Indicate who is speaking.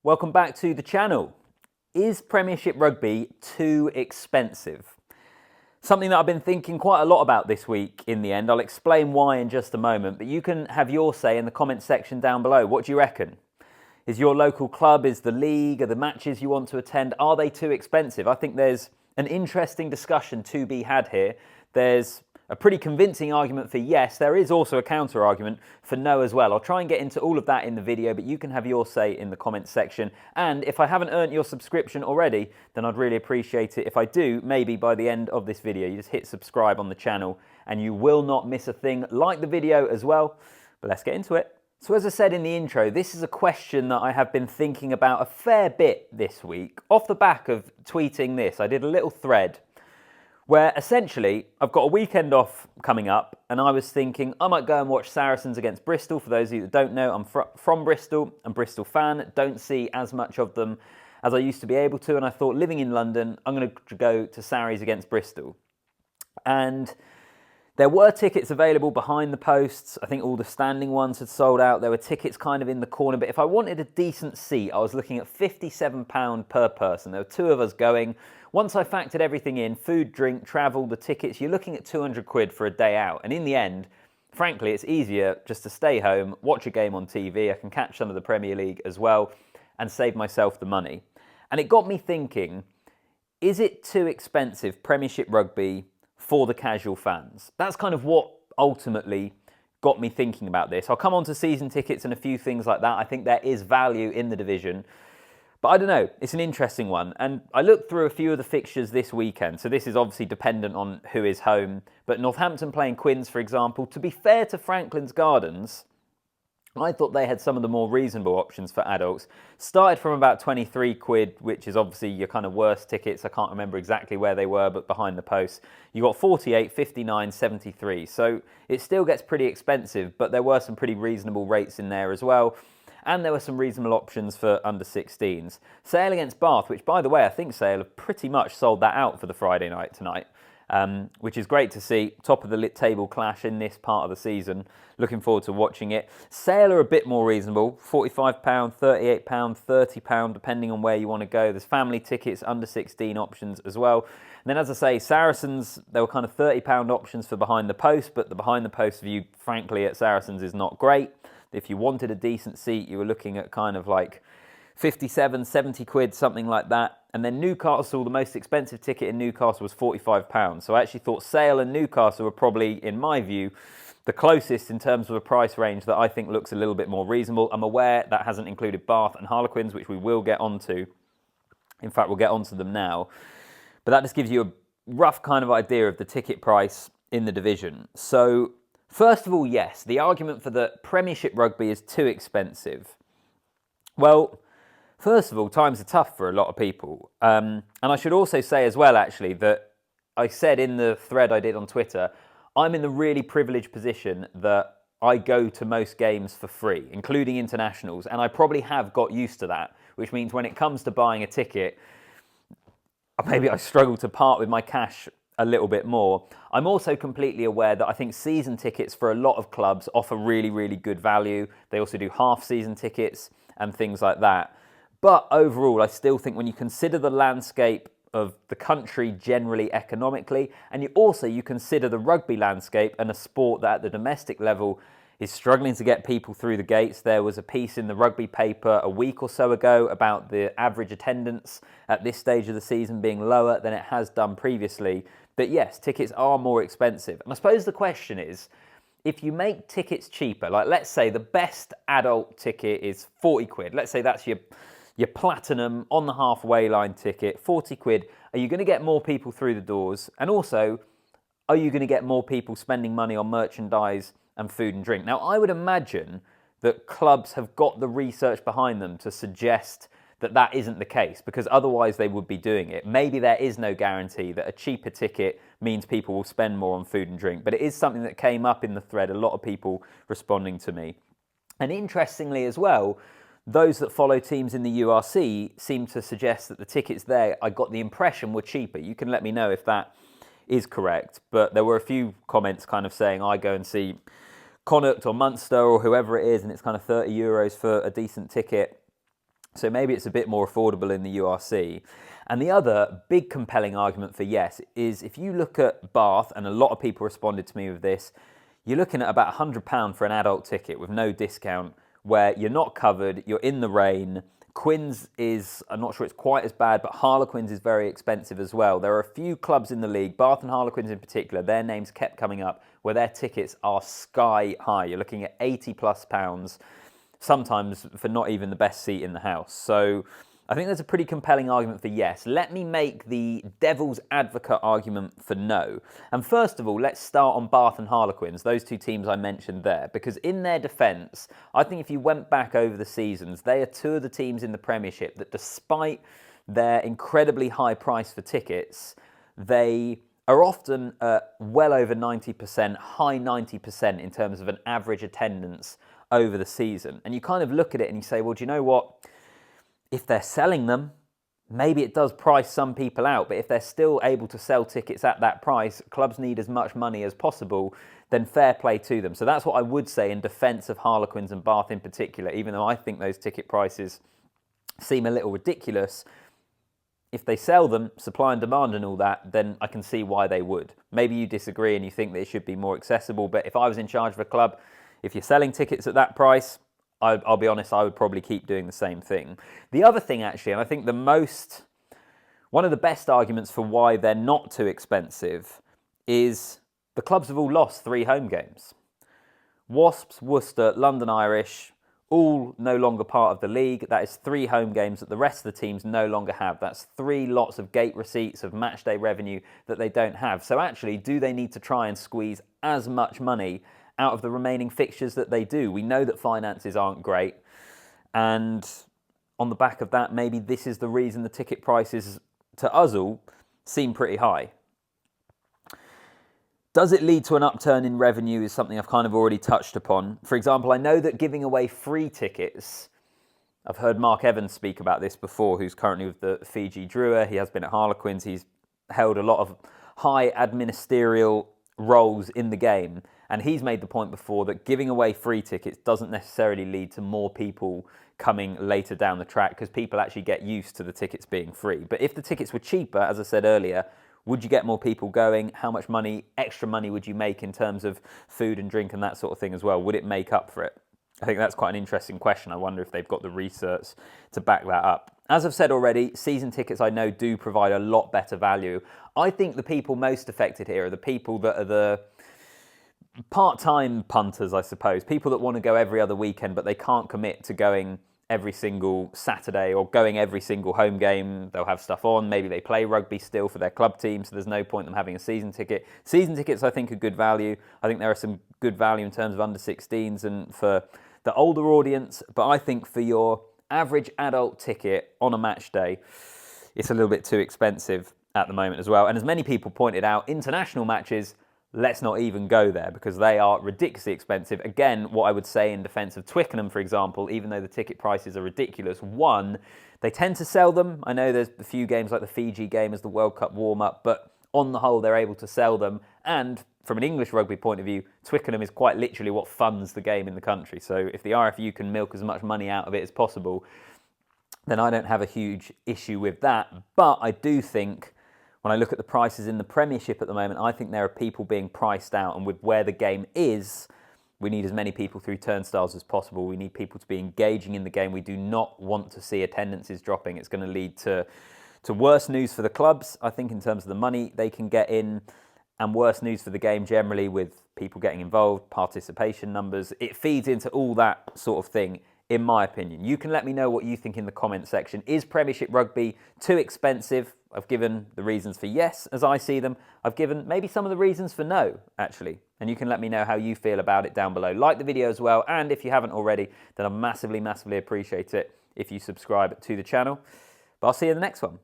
Speaker 1: Welcome back to the channel. Is Premiership Rugby too expensive? Something that I've been thinking quite a lot about this week in the end. I'll explain why in just a moment, but you can have your say in the comments section down below. What do you reckon? Is your local club, is the league, are the matches you want to attend, are they too expensive? I think there's an interesting discussion to be had here. There's a pretty convincing argument for yes. There is also a counter argument for no as well. I'll try and get into all of that in the video, but you can have your say in the comments section. And if I haven't earned your subscription already, then I'd really appreciate it. If I do, maybe by the end of this video, you just hit subscribe on the channel and you will not miss a thing. Like the video as well, but let's get into it. So as I said in the intro, this is a question that I have been thinking about a fair bit this week. Off the back of tweeting this, I did a little thread where essentially I've got a weekend off coming up and I was thinking I might go and watch Saracens against Bristol. For those of you that don't know, I'm from Bristol, I'm a Bristol fan, don't see as much of them as I used to be able to, and I thought living in London, I'm going to go to Sarries against Bristol. And there were tickets available behind the posts. I think all the standing ones had sold out. There were tickets kind of in the corner, but if I wanted a decent seat, I was looking at £57 per person. There were two of us going. Once I factored everything in, food, drink, travel, the tickets, you're looking at 200 quid for a day out. And in the end, frankly, it's easier just to stay home, watch a game on TV. I can catch some of the Premier League as well and save myself the money. And it got me thinking, is it too expensive, Premiership Rugby, for the casual fans? That's kind of what ultimately got me thinking about this. I'll come on to season tickets and a few things like that. I think there is value in the division. But I don't know, it's an interesting one. And I looked through a few of the fixtures this weekend. So this is obviously dependent on who is home. But Northampton playing Quins, for example. To be fair to Franklin's Gardens, I thought they had some of the more reasonable options for adults. Started from about 23 quid, which is obviously your kind of worst tickets. I can't remember exactly where they were, but behind the posts. You got 48, 59, 73. So it still gets pretty expensive, but there were some pretty reasonable rates in there as well. And there were some reasonable options for under 16s. Sale against Bath, which by the way, I think Sale have pretty much sold that out for the Friday night tonight, which is great to see. Top of the table clash in this part of the season. Looking forward to watching it. Sale are a bit more reasonable, £45, £38, £30, depending on where you want to go. There's family tickets, under 16 options as well. And then as I say, Saracens, there were kind of £30 options for behind the post, but the behind the post view, frankly, at Saracens is not great. If you wanted a decent seat, you were looking at kind of like 57, 70 quid, something like that. And then Newcastle, the most expensive ticket in Newcastle was £45. So I actually thought Sale and Newcastle were probably, in my view, the closest in terms of a price range that I think looks a little bit more reasonable. I'm aware that hasn't included Bath and Harlequins, which we will get onto. In fact, we'll get onto them now. But that just gives you a rough kind of idea of the ticket price in the division. So first of all, yes, the argument for the Premiership Rugby is too expensive. Well, first of all, times are tough for a lot of people. And I should also say as well, actually, that I said in the thread I did on Twitter, I'm in the really privileged position that I go to most games for free, including internationals, and I probably have got used to that, which means when it comes to buying a ticket, maybe I struggle to part with my cash a little bit more. I'm also completely aware that I think season tickets for a lot of clubs offer really, really good value. They also do half-season tickets and things like that. But overall, I still think when you consider the landscape of the country generally economically, and you consider the rugby landscape and a sport that at the domestic level is struggling to get people through the gates. There was a piece in the rugby paper a week or so ago about the average attendance at this stage of the season being lower than it has done previously. But yes, tickets are more expensive. And I suppose the question is, if you make tickets cheaper, like let's say the best adult ticket is 40 quid. Let's say that's your platinum on the halfway line ticket, 40 quid. Are you going to get more people through the doors? And also, are you going to get more people spending money on merchandise and food and drink? Now, I would imagine that clubs have got the research behind them to suggest that that isn't the case, because otherwise they would be doing it. Maybe there is no guarantee that a cheaper ticket means people will spend more on food and drink, but it is something that came up in the thread, a lot of people responding to me. And interestingly as well, those that follow teams in the URC seem to suggest that the tickets there, I got the impression, were cheaper. You can let me know if that is correct, but there were a few comments kind of saying I go and see Connacht or Munster or whoever it is, and it's kind of €30 for a decent ticket. So maybe it's a bit more affordable in the URC. And the other big compelling argument for yes is if you look at Bath, and a lot of people responded to me with this, you're looking at about £100 for an adult ticket with no discount, where you're not covered, you're in the rain. Quins is, I'm not sure it's quite as bad, but Harlequins is very expensive as well. There are a few clubs in the league, Bath and Harlequins in particular, their names kept coming up, where their tickets are sky high. You're looking at £80+, sometimes for not even the best seat in the house. So I think there's a pretty compelling argument for yes. Let me make the devil's advocate argument for no. And first of all, let's start on Bath and Harlequins, those two teams I mentioned there, because in their defence, I think if you went back over the seasons, they are two of the teams in the Premiership that despite their incredibly high price for tickets, they are often well over 90%, high 90% in terms of an average attendance over the season. And you kind of look at it and you say, well, do you know what? If they're selling them, maybe it does price some people out, but if they're still able to sell tickets at that price, clubs need as much money as possible, then fair play to them. So that's what I would say in defence of Harlequins and Bath in particular, even though I think those ticket prices seem a little ridiculous. If they sell them, supply and demand and all that, then I can see why they would. Maybe you disagree and you think that it should be more accessible, but if I was in charge of a club, if you're selling tickets at that price, I'll be honest, I would probably keep doing the same thing. The other thing actually, and I think one of the best arguments for why they're not too expensive is the clubs have all lost 3 home games. Wasps, Worcester, London Irish, all no longer part of the league. That is 3 home games that the rest of the teams no longer have. That's 3 lots of gate receipts of match day revenue that they don't have. So actually, do they need to try and squeeze as much money out of the remaining fixtures that they do? We know that finances aren't great, and on the back of that, maybe this is the reason the ticket prices to us all seem pretty high. Does it lead to an upturn in revenue is something I've kind of already touched upon. For example, I know that giving away free tickets, I've heard Mark Evans speak about this before, who's currently with the Fiji Drua. He has been at Harlequins. He's held a lot of high administerial roles in the game. And he's made the point before that giving away free tickets doesn't necessarily lead to more people coming later down the track because people actually get used to the tickets being free. But if the tickets were cheaper, as I said earlier, would you get more people going? How much money, extra money, would you make in terms of food and drink and that sort of thing as well? Would it make up for it? I think that's quite an interesting question. I wonder if they've got the research to back that up. As I've said already, season tickets I know do provide a lot better value. I think the people most affected here are the people that are the part-time punters, I suppose. People that want to go every other weekend, but they can't commit to going every single Saturday or going every single home game. They'll have stuff on. Maybe they play rugby still for their club team, so there's no point in them having a season ticket. Season tickets, I think, are good value. I think there are some good value in terms of under-16s and for the older audience, but I think for your average adult ticket on a match day, it's a little bit too expensive at the moment as well. And as many people pointed out, international matches, let's not even go there because they are ridiculously expensive. Again, what I would say in defence of Twickenham, for example, even though the ticket prices are ridiculous, one, they tend to sell them. I know there's a few games like the Fiji game as the World Cup warm-up, but on the whole, they're able to sell them. And from an English rugby point of view, Twickenham is quite literally what funds the game in the country. So if the RFU can milk as much money out of it as possible, then I don't have a huge issue with that. But I do think when I look at the prices in the Premiership at the moment, I think there are people being priced out. And with where the game is, we need as many people through turnstiles as possible. We need people to be engaging in the game. We do not want to see attendances dropping. It's going to lead to worse news for the clubs, I think, in terms of the money they can get in, and worse news for the game generally with people getting involved, participation numbers. It feeds into all that sort of thing, in my opinion. You can let me know what you think in the comment section. Is Premiership Rugby too expensive? I've given the reasons for yes, as I see them. I've given maybe some of the reasons for no, actually. And you can let me know how you feel about it down below. Like the video as well, and if you haven't already, then I'd massively, massively appreciate it if you subscribe to the channel. But I'll see you in the next one.